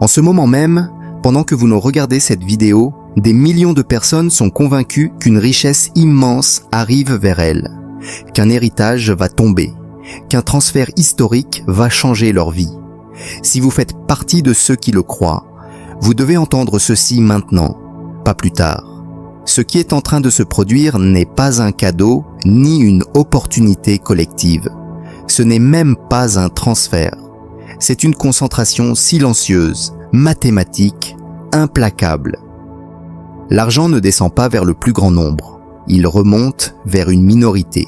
En ce moment même, pendant que vous nous regardez cette vidéo, des millions de personnes sont convaincues qu'une richesse immense arrive vers elles, qu'un héritage va tomber, qu'un transfert historique va changer leur vie. Si vous faites partie de ceux qui le croient, vous devez entendre ceci maintenant, pas plus tard. Ce qui est en train de se produire n'est pas un cadeau ni une opportunité collective. Ce n'est même pas un transfert. C'est une concentration silencieuse, mathématique, implacable. L'argent ne descend pas vers le plus grand nombre. Il remonte vers une minorité.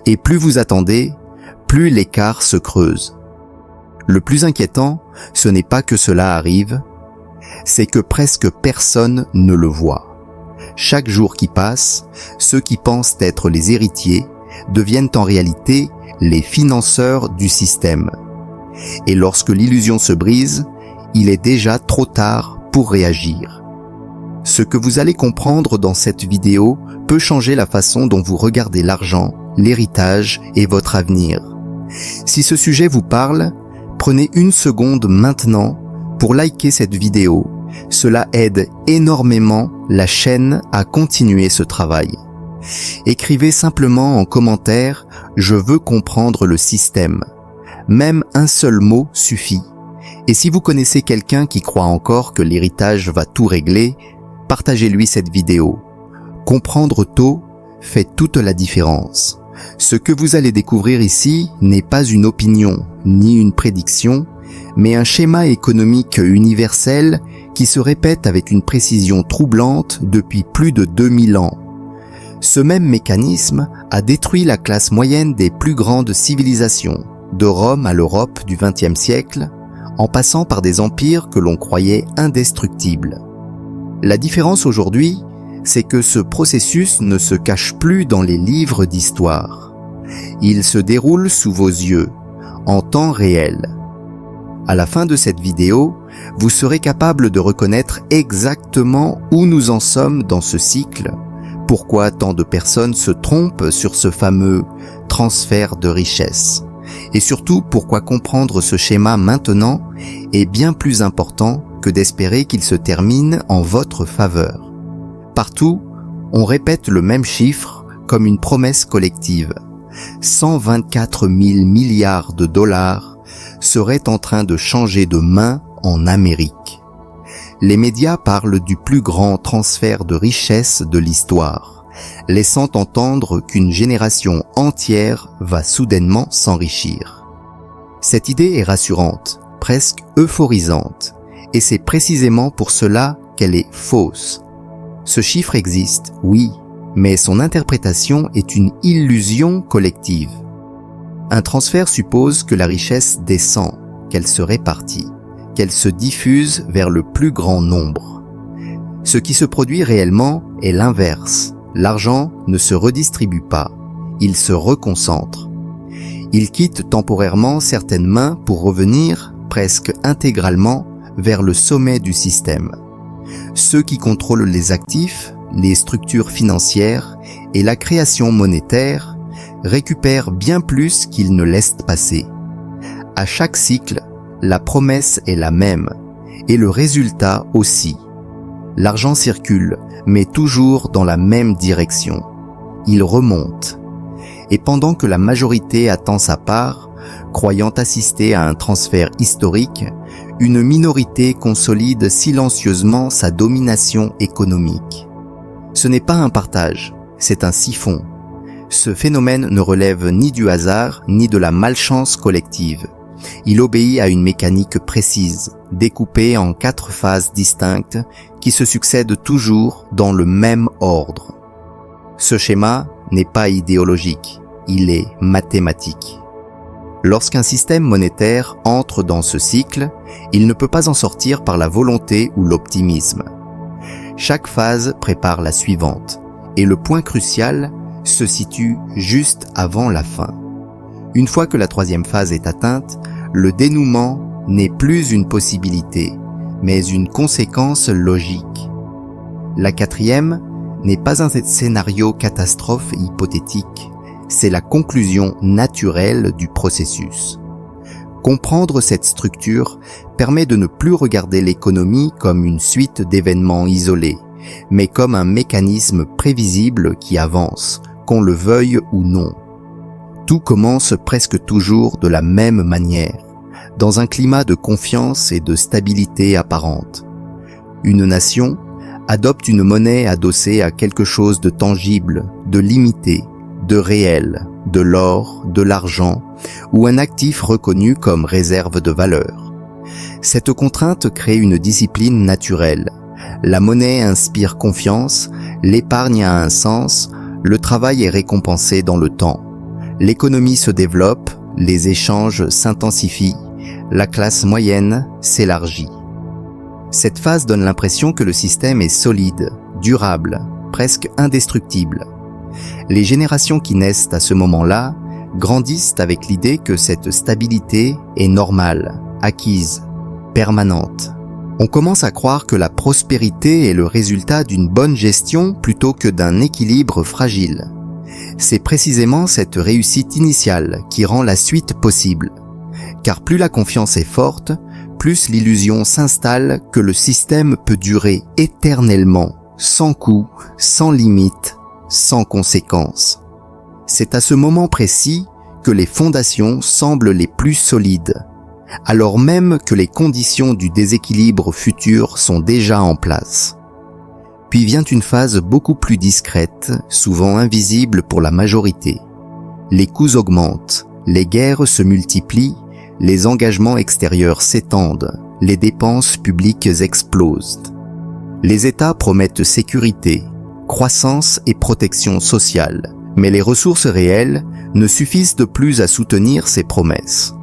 Et plus vous attendez, plus l'écart se creuse. Le plus inquiétant, ce n'est pas que cela arrive, c'est que presque personne ne le voit. Chaque jour qui passe, ceux qui pensent être les héritiers deviennent en réalité les financeurs du système. Et lorsque l'illusion se brise, il est déjà trop tard pour réagir. Ce que vous allez comprendre dans cette vidéo peut changer la façon dont vous regardez l'argent, l'héritage et votre avenir. Si ce sujet vous parle, prenez une seconde maintenant pour liker cette vidéo. Cela aide énormément la chaîne à continuer ce travail. Écrivez simplement en commentaire « Je veux comprendre le système ». Même un seul mot suffit. Et si vous connaissez quelqu'un qui croit encore que l'héritage va tout régler, partagez-lui cette vidéo. Comprendre tôt fait toute la différence. Ce que vous allez découvrir ici n'est pas une opinion ni une prédiction, mais un schéma économique universel qui se répète avec une précision troublante depuis plus de 2000 ans. Ce même mécanisme a détruit la classe moyenne des plus grandes civilisations, de Rome à l'Europe du XXe siècle, en passant par des empires que l'on croyait indestructibles. La différence aujourd'hui, c'est que ce processus ne se cache plus dans les livres d'histoire. Il se déroule sous vos yeux, en temps réel. À la fin de cette vidéo, vous serez capable de reconnaître exactement où nous en sommes dans ce cycle, pourquoi tant de personnes se trompent sur ce fameux transfert de richesse, et surtout pourquoi comprendre ce schéma maintenant est bien plus important que d'espérer qu'il se termine en votre faveur. Partout, on répète le même chiffre comme une promesse collective. 124 000 milliards de dollars seraient en train de changer de main en Amérique. Les médias parlent du plus grand transfert de richesse de l'histoire, laissant entendre qu'une génération entière va soudainement s'enrichir. Cette idée est rassurante, presque euphorisante, et c'est précisément pour cela qu'elle est fausse. Ce chiffre existe, oui, mais son interprétation est une illusion collective. Un transfert suppose que la richesse descend, qu'elle se répartit, qu'elle se diffuse vers le plus grand nombre. Ce qui se produit réellement est l'inverse. L'argent ne se redistribue pas, il se reconcentre. Il quitte temporairement certaines mains pour revenir, presque intégralement, vers le sommet du système. Ceux qui contrôlent les actifs, les structures financières et la création monétaire récupèrent bien plus qu'ils ne laissent passer. À chaque cycle, la promesse est la même, et le résultat aussi. L'argent circule, mais toujours dans la même direction. Il remonte. Et pendant que la majorité attend sa part, croyant assister à un transfert historique, une minorité consolide silencieusement sa domination économique. Ce n'est pas un partage, c'est un siphon. Ce phénomène ne relève ni du hasard ni de la malchance collective. Il obéit à une mécanique précise, découpée en 4 phases distinctes qui se succèdent toujours dans le même ordre. Ce schéma n'est pas idéologique, il est mathématique. Lorsqu'un système monétaire entre dans ce cycle, il ne peut pas en sortir par la volonté ou l'optimisme. Chaque phase prépare la suivante, et le point crucial se situe juste avant la fin. Une fois que la 3e phase est atteinte, le dénouement n'est plus une possibilité, mais une conséquence logique. La 4e n'est pas un scénario catastrophe hypothétique, c'est la conclusion naturelle du processus. Comprendre cette structure permet de ne plus regarder l'économie comme une suite d'événements isolés, mais comme un mécanisme prévisible qui avance, qu'on le veuille ou non. Tout commence presque toujours de la même manière, dans un climat de confiance et de stabilité apparente. Une nation adopte une monnaie adossée à quelque chose de tangible, de limité, de réel, de l'or, de l'argent, ou un actif reconnu comme réserve de valeur. Cette contrainte crée une discipline naturelle. La monnaie inspire confiance, l'épargne a un sens, le travail est récompensé dans le temps. L'économie se développe, les échanges s'intensifient, la classe moyenne s'élargit. Cette phase donne l'impression que le système est solide, durable, presque indestructible. Les générations qui naissent à ce moment-là grandissent avec l'idée que cette stabilité est normale, acquise, permanente. On commence à croire que la prospérité est le résultat d'une bonne gestion plutôt que d'un équilibre fragile. C'est précisément cette réussite initiale qui rend la suite possible. Car plus la confiance est forte, plus l'illusion s'installe que le système peut durer éternellement, sans coût, sans limite, sans conséquences. C'est à ce moment précis que les fondations semblent les plus solides, alors même que les conditions du déséquilibre futur sont déjà en place. Puis vient une phase beaucoup plus discrète, souvent invisible pour la majorité. Les coûts augmentent, les guerres se multiplient, les engagements extérieurs s'étendent, les dépenses publiques explosent. Les États promettent sécurité, croissance et protection sociale, mais les ressources réelles ne suffisent de plus à soutenir ces promesses.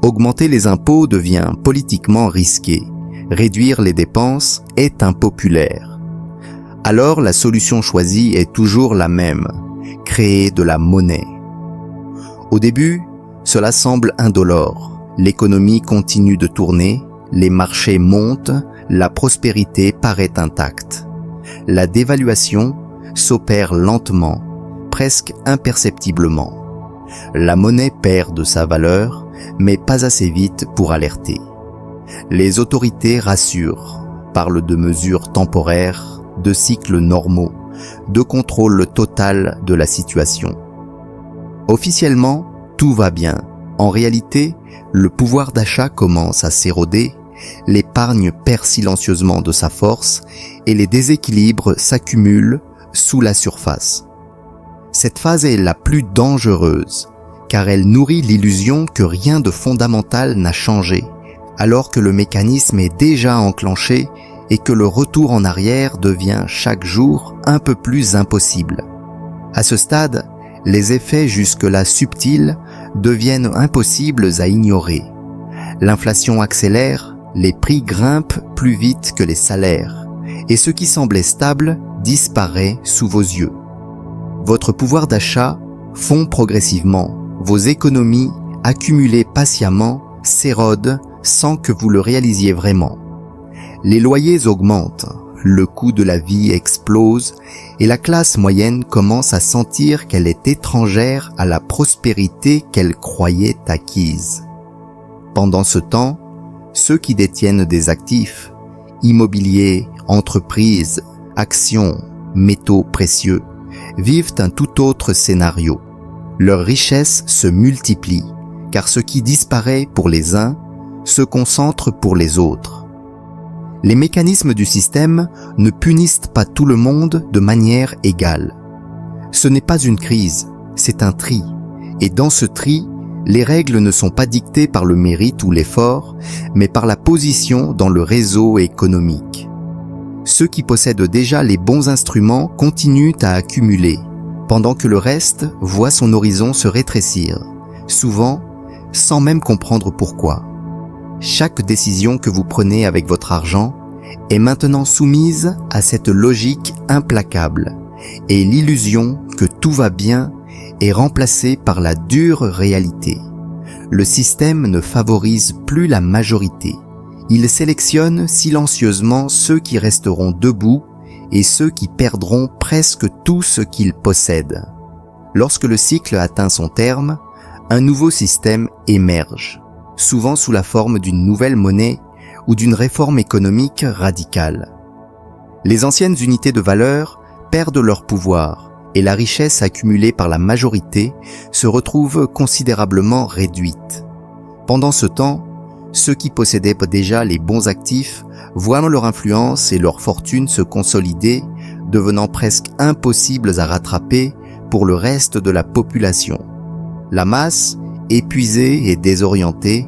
Augmenter les impôts devient politiquement risqué, réduire les dépenses est impopulaire. Alors la solution choisie est toujours la même, créer de la monnaie. Au début, cela semble indolore. L'économie continue de tourner, les marchés montent, la prospérité paraît intacte. La dévaluation s'opère lentement, presque imperceptiblement. La monnaie perd de sa valeur, mais pas assez vite pour alerter. Les autorités rassurent, parlent de mesures temporaires, de cycles normaux, de contrôle total de la situation. Officiellement, tout va bien. En réalité, le pouvoir d'achat commence à s'éroder, l'épargne perd silencieusement de sa force et les déséquilibres s'accumulent sous la surface. Cette phase est la plus dangereuse, car elle nourrit l'illusion que rien de fondamental n'a changé, alors que le mécanisme est déjà enclenché et que le retour en arrière devient chaque jour un peu plus impossible. À ce stade, les effets jusque-là subtils deviennent impossibles à ignorer. L'inflation accélère, les prix grimpent plus vite que les salaires, et ce qui semblait stable disparaît sous vos yeux. Votre pouvoir d'achat fond progressivement, vos économies, accumulées patiemment, s'érodent sans que vous le réalisiez vraiment. Les loyers augmentent, le coût de la vie explose et la classe moyenne commence à sentir qu'elle est étrangère à la prospérité qu'elle croyait acquise. Pendant ce temps, ceux qui détiennent des actifs, immobiliers, entreprises, actions, métaux précieux, vivent un tout autre scénario. Leurs richesses se multiplient, car ce qui disparaît pour les uns se concentre pour les autres. Les mécanismes du système ne punissent pas tout le monde de manière égale. Ce n'est pas une crise, c'est un tri. Et dans ce tri, les règles ne sont pas dictées par le mérite ou l'effort, mais par la position dans le réseau économique. Ceux qui possèdent déjà les bons instruments continuent à accumuler, pendant que le reste voit son horizon se rétrécir, souvent sans même comprendre pourquoi. Chaque décision que vous prenez avec votre argent est maintenant soumise à cette logique implacable et l'illusion que tout va bien est remplacée par la dure réalité. Le système ne favorise plus la majorité. Il sélectionne silencieusement ceux qui resteront debout et ceux qui perdront presque tout ce qu'ils possèdent. Lorsque le cycle atteint son terme, un nouveau système émerge. souvent sous la forme d'une nouvelle monnaie ou d'une réforme économique radicale. Les anciennes unités de valeur perdent leur pouvoir et la richesse accumulée par la majorité se retrouve considérablement réduite. Pendant ce temps, ceux qui possédaient déjà les bons actifs voient leur influence et leur fortune se consolider, devenant presque impossibles à rattraper pour le reste de la population. La masse, épuisée et désorientée,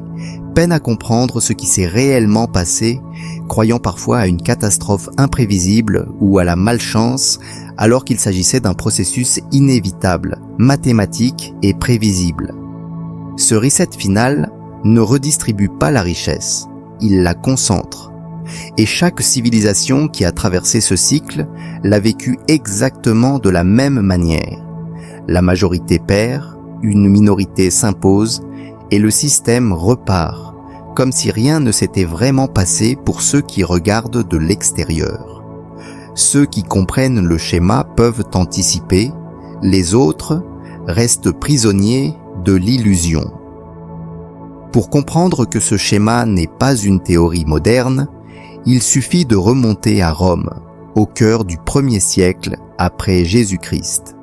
peine à comprendre ce qui s'est réellement passé, croyant parfois à une catastrophe imprévisible ou à la malchance, alors qu'il s'agissait d'un processus inévitable, mathématique et prévisible. Ce reset final ne redistribue pas la richesse, il la concentre. Et chaque civilisation qui a traversé ce cycle l'a vécu exactement de la même manière. La majorité perd, une minorité s'impose, et le système repart, comme si rien ne s'était vraiment passé pour ceux qui regardent de l'extérieur. Ceux qui comprennent le schéma peuvent anticiper, les autres restent prisonniers de l'illusion. Pour comprendre que ce schéma n'est pas une théorie moderne, il suffit de remonter à Rome, au cœur du 1er siècle après Jésus-Christ.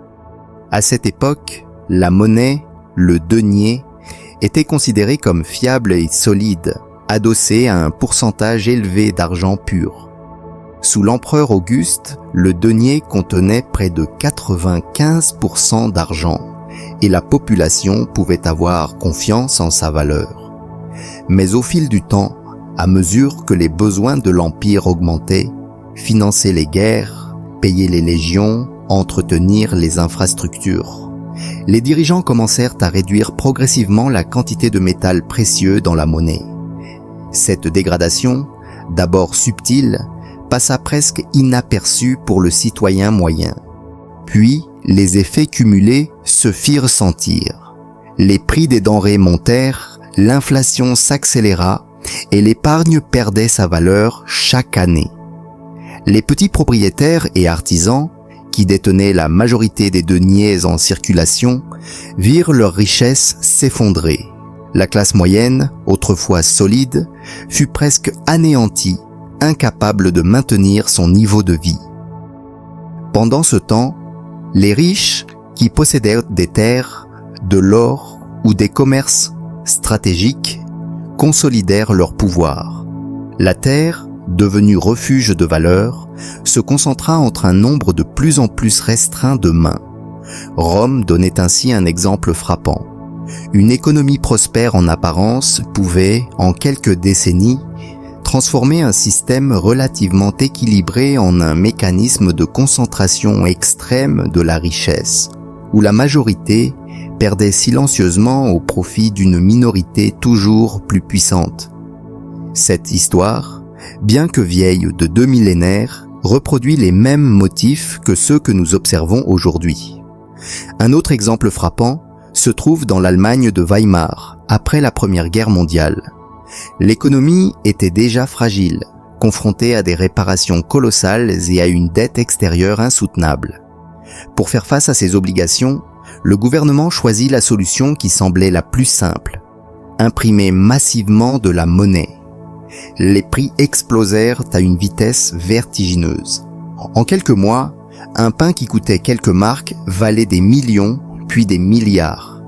À cette époque, la monnaie, le denier, était considéré comme fiable et solide, adossé à un pourcentage élevé d'argent pur. Sous l'empereur Auguste, le denier contenait près de 95% d'argent et la population pouvait avoir confiance en sa valeur. Mais au fil du temps, à mesure que les besoins de l'Empire augmentaient, financer les guerres, payer les légions, entretenir les infrastructures, les dirigeants commencèrent à réduire progressivement la quantité de métal précieux dans la monnaie. Cette dégradation, d'abord subtile, passa presque inaperçue pour le citoyen moyen. Puis, les effets cumulés se firent sentir. Les prix des denrées montèrent, l'inflation s'accéléra et l'épargne perdait sa valeur chaque année. Les petits propriétaires et artisans, qui détenaient la majorité des deniers en circulation, virent leur richesse s'effondrer. La classe moyenne, autrefois solide, fut presque anéantie, incapable de maintenir son niveau de vie. Pendant ce temps, les riches, qui possédaient des terres, de l'or ou des commerces stratégiques, consolidèrent leur pouvoir. La terre, devenue refuge de valeur, se concentra entre un nombre de plus en plus restreint de mains. Rome donnait ainsi un exemple frappant. Une économie prospère en apparence pouvait, en quelques décennies, transformer un système relativement équilibré en un mécanisme de concentration extrême de la richesse, où la majorité perdait silencieusement au profit d'une minorité toujours plus puissante. Cette histoire, bien que vieille de 2 millénaires, reproduit les mêmes motifs que ceux que nous observons aujourd'hui. Un autre exemple frappant se trouve dans l'Allemagne de Weimar, après la Première Guerre mondiale. L'économie était déjà fragile, confrontée à des réparations colossales et à une dette extérieure insoutenable. Pour faire face à ces obligations, le gouvernement choisit la solution qui semblait la plus simple: imprimer massivement de la monnaie. Les prix explosèrent à une vitesse vertigineuse. En quelques mois, un pain qui coûtait quelques marks valait des millions, puis des milliards.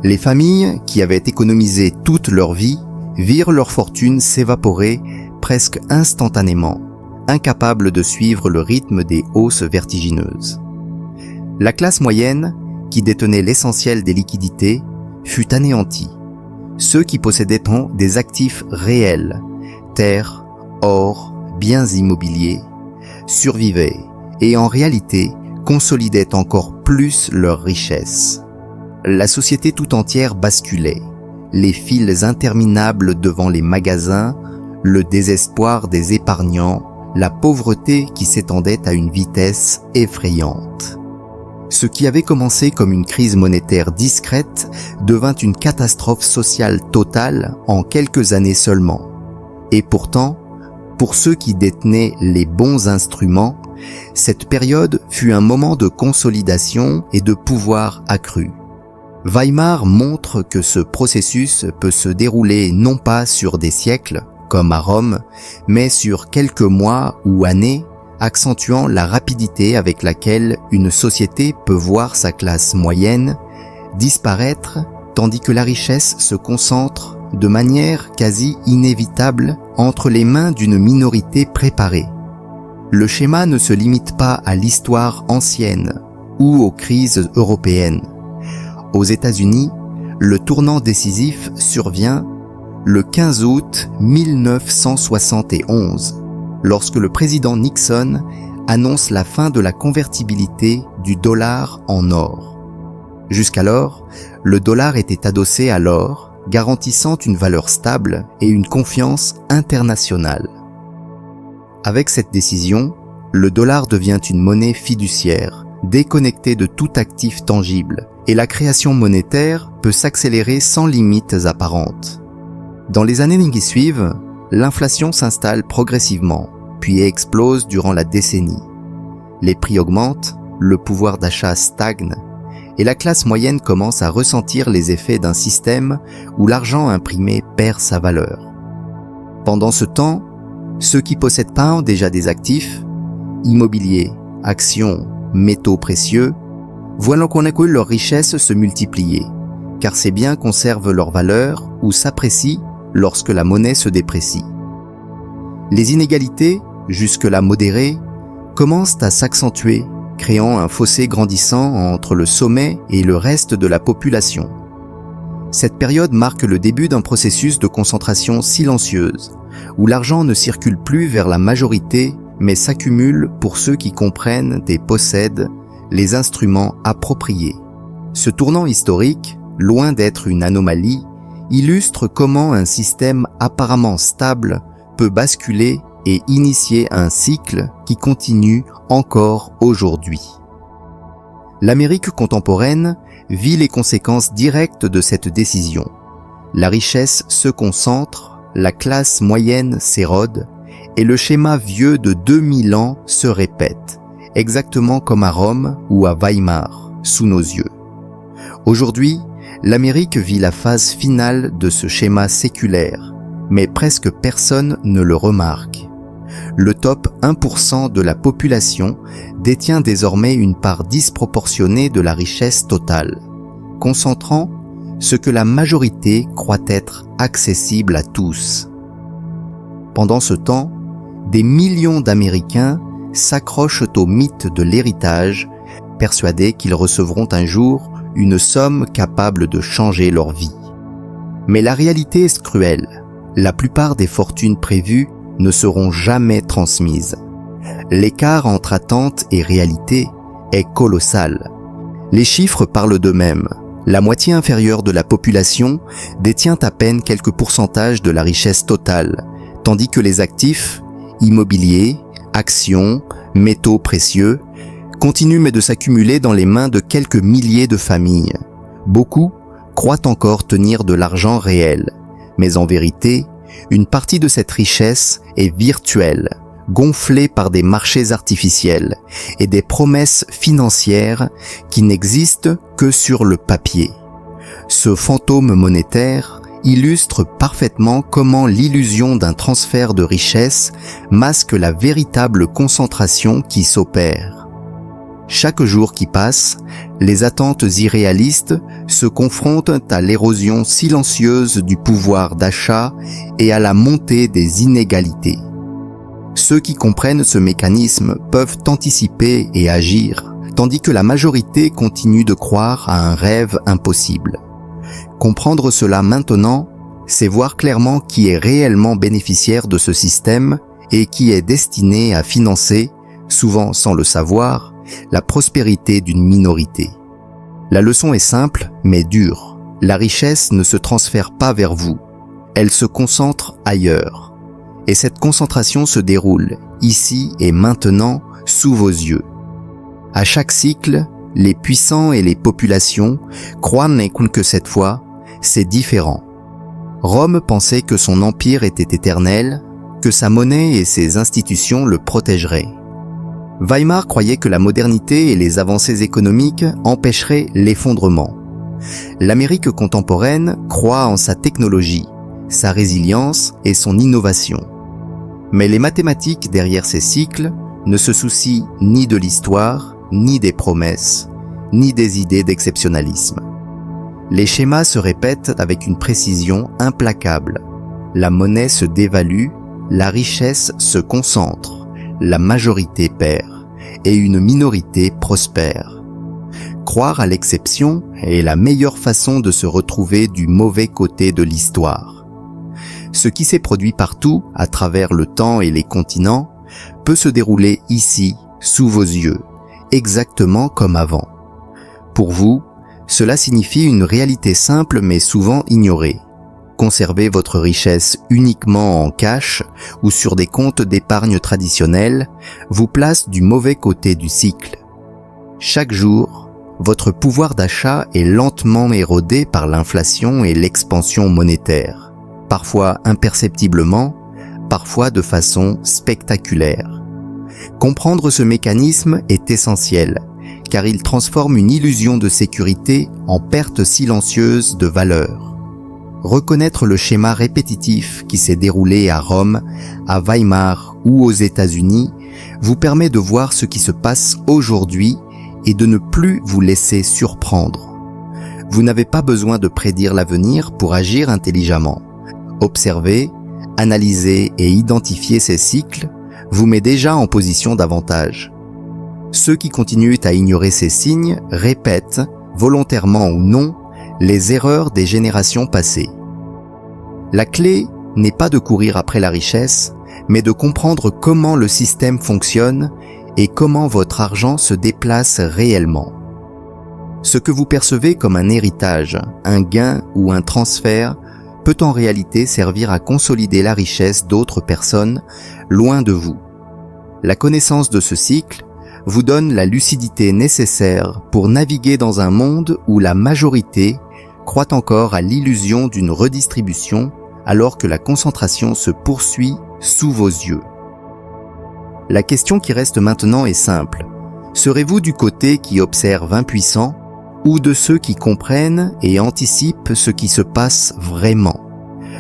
Les familles qui avaient économisé toute leur vie virent leur fortune s'évaporer presque instantanément, incapables de suivre le rythme des hausses vertigineuses. La classe moyenne, qui détenait l'essentiel des liquidités, fut anéantie. Ceux qui possédaient des actifs réels, terres, or, biens immobiliers, survivaient et en réalité consolidaient encore plus leur richesse. La société tout entière basculait. Les files interminables devant les magasins, le désespoir des épargnants, la pauvreté qui s'étendait à une vitesse effrayante. Ce qui avait commencé comme une crise monétaire discrète devint une catastrophe sociale totale en quelques années seulement. Et pourtant, pour ceux qui détenaient les bons instruments, cette période fut un moment de consolidation et de pouvoir accru. Weimar montre que ce processus peut se dérouler non pas sur des siècles, comme à Rome, mais sur quelques mois ou années, accentuant la rapidité avec laquelle une société peut voir sa classe moyenne disparaître, tandis que la richesse se concentre de manière quasi inévitable entre les mains d'une minorité préparée. Le schéma ne se limite pas à l'histoire ancienne ou aux crises européennes. Aux États-Unis, le tournant décisif survient le 15 août 1971, lorsque le président Nixon annonce la fin de la convertibilité du dollar en or. Jusqu'alors, le dollar était adossé à l'or, garantissant une valeur stable et une confiance internationale. Avec cette décision, le dollar devient une monnaie fiduciaire, déconnectée de tout actif tangible, et la création monétaire peut s'accélérer sans limites apparentes. Dans les années qui suivent, l'inflation s'installe progressivement, puis explose durant la décennie. Les prix augmentent, le pouvoir d'achat stagne, et la classe moyenne commence à ressentir les effets d'un système où l'argent imprimé perd sa valeur. Pendant ce temps, ceux qui possèdent pas ont déjà des actifs, immobiliers, actions, métaux précieux, voient leur richesse se multiplier, car ces biens conservent leur valeur ou s'apprécient lorsque la monnaie se déprécie. Les inégalités, jusque-là modérées, commencent à s'accentuer, créant un fossé grandissant entre le sommet et le reste de la population. Cette période marque le début d'un processus de concentration silencieuse, où l'argent ne circule plus vers la majorité, mais s'accumule pour ceux qui comprennent et possèdent les instruments appropriés. Ce tournant historique, loin d'être une anomalie, illustre comment un système apparemment stable peut basculer et initier un cycle qui continue encore aujourd'hui. L'Amérique contemporaine vit les conséquences directes de cette décision. La richesse se concentre, la classe moyenne s'érode, et le schéma vieux de 2000 ans se répète, exactement comme à Rome ou à Weimar, sous nos yeux. Aujourd'hui, l'Amérique vit la phase finale de ce schéma séculaire, mais presque personne ne le remarque. Le top 1% de la population détient désormais une part disproportionnée de la richesse totale, concentrant ce que la majorité croit être accessible à tous. Pendant ce temps, des millions d'Américains s'accrochent au mythe de l'héritage, persuadés qu'ils recevront un jour une somme capable de changer leur vie. Mais la réalité est cruelle. La plupart des fortunes prévues ne seront jamais transmises. L'écart entre attente et réalité est colossal. Les chiffres parlent d'eux-mêmes. La moitié inférieure de la population détient à peine quelques pourcentages de la richesse totale, tandis que les actifs, immobiliers, actions, métaux précieux, continuent mais de s'accumuler dans les mains de quelques milliers de familles. Beaucoup croient encore tenir de l'argent réel, mais en vérité, une partie de cette richesse est virtuelle, gonflée par des marchés artificiels et des promesses financières qui n'existent que sur le papier. Ce fantôme monétaire illustre parfaitement comment l'illusion d'un transfert de richesse masque la véritable concentration qui s'opère. Chaque jour qui passe, les attentes irréalistes se confrontent à l'érosion silencieuse du pouvoir d'achat et à la montée des inégalités. Ceux qui comprennent ce mécanisme peuvent anticiper et agir, tandis que la majorité continue de croire à un rêve impossible. Comprendre cela maintenant, c'est voir clairement qui est réellement bénéficiaire de ce système et qui est destiné à financer, souvent sans le savoir, la prospérité d'une minorité. La leçon est simple, mais dure. La richesse ne se transfère pas vers vous. Elle se concentre ailleurs. Et cette concentration se déroule, ici et maintenant, sous vos yeux. À chaque cycle, les puissants et les populations croient que cette fois, c'est différent. Rome pensait que son empire était éternel, que sa monnaie et ses institutions le protégeraient. Weimar croyait que la modernité et les avancées économiques empêcheraient l'effondrement. L'Amérique contemporaine croit en sa technologie, sa résilience et son innovation. Mais les mathématiques derrière ces cycles ne se soucient ni de l'histoire, ni des promesses, ni des idées d'exceptionnalisme. Les schémas se répètent avec une précision implacable. La monnaie se dévalue, la richesse se concentre, la majorité perd et une minorité prospère. Croire à l'exception est la meilleure façon de se retrouver du mauvais côté de l'histoire. Ce qui s'est produit partout, à travers le temps et les continents, peut se dérouler ici, sous vos yeux, exactement comme avant. Pour vous, cela signifie une réalité simple mais souvent ignorée. Conserver votre richesse uniquement en cash ou sur des comptes d'épargne traditionnels vous place du mauvais côté du cycle. Chaque jour, votre pouvoir d'achat est lentement érodé par l'inflation et l'expansion monétaire, parfois imperceptiblement, parfois de façon spectaculaire. Comprendre ce mécanisme est essentiel, car il transforme une illusion de sécurité en perte silencieuse de valeur. Reconnaître le schéma répétitif qui s'est déroulé à Rome, à Weimar ou aux États-Unis vous permet de voir ce qui se passe aujourd'hui et de ne plus vous laisser surprendre. Vous n'avez pas besoin de prédire l'avenir pour agir intelligemment. Observer, analyser et identifier ces cycles vous met déjà en position d'avantage. Ceux qui continuent à ignorer ces signes répètent, volontairement ou non, les erreurs des générations passées. La clé n'est pas de courir après la richesse, mais de comprendre comment le système fonctionne et comment votre argent se déplace réellement. Ce que vous percevez comme un héritage, un gain ou un transfert peut en réalité servir à consolider la richesse d'autres personnes loin de vous. La connaissance de ce cycle vous donne la lucidité nécessaire pour naviguer dans un monde où la majorité croit encore à l'illusion d'une redistribution alors que la concentration se poursuit sous vos yeux. La question qui reste maintenant est simple. Serez-vous du côté qui observe impuissant ou de ceux qui comprennent et anticipent ce qui se passe vraiment?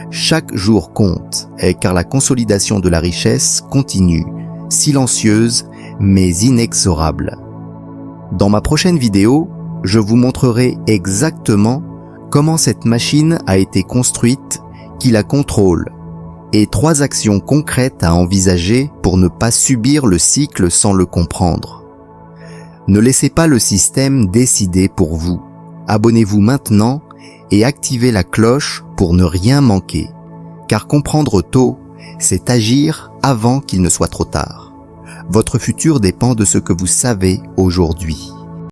Chaque jour compte, car la consolidation de la richesse continue, silencieuse mais inexorable. Dans ma prochaine vidéo, je vous montrerai exactement comment cette machine a été construite, qui la contrôle, et 3 actions concrètes à envisager pour ne pas subir le cycle sans le comprendre. Ne laissez pas le système décider pour vous. Abonnez-vous maintenant et activez la cloche pour ne rien manquer, car comprendre tôt, c'est agir avant qu'il ne soit trop tard. Votre futur dépend de ce que vous savez aujourd'hui.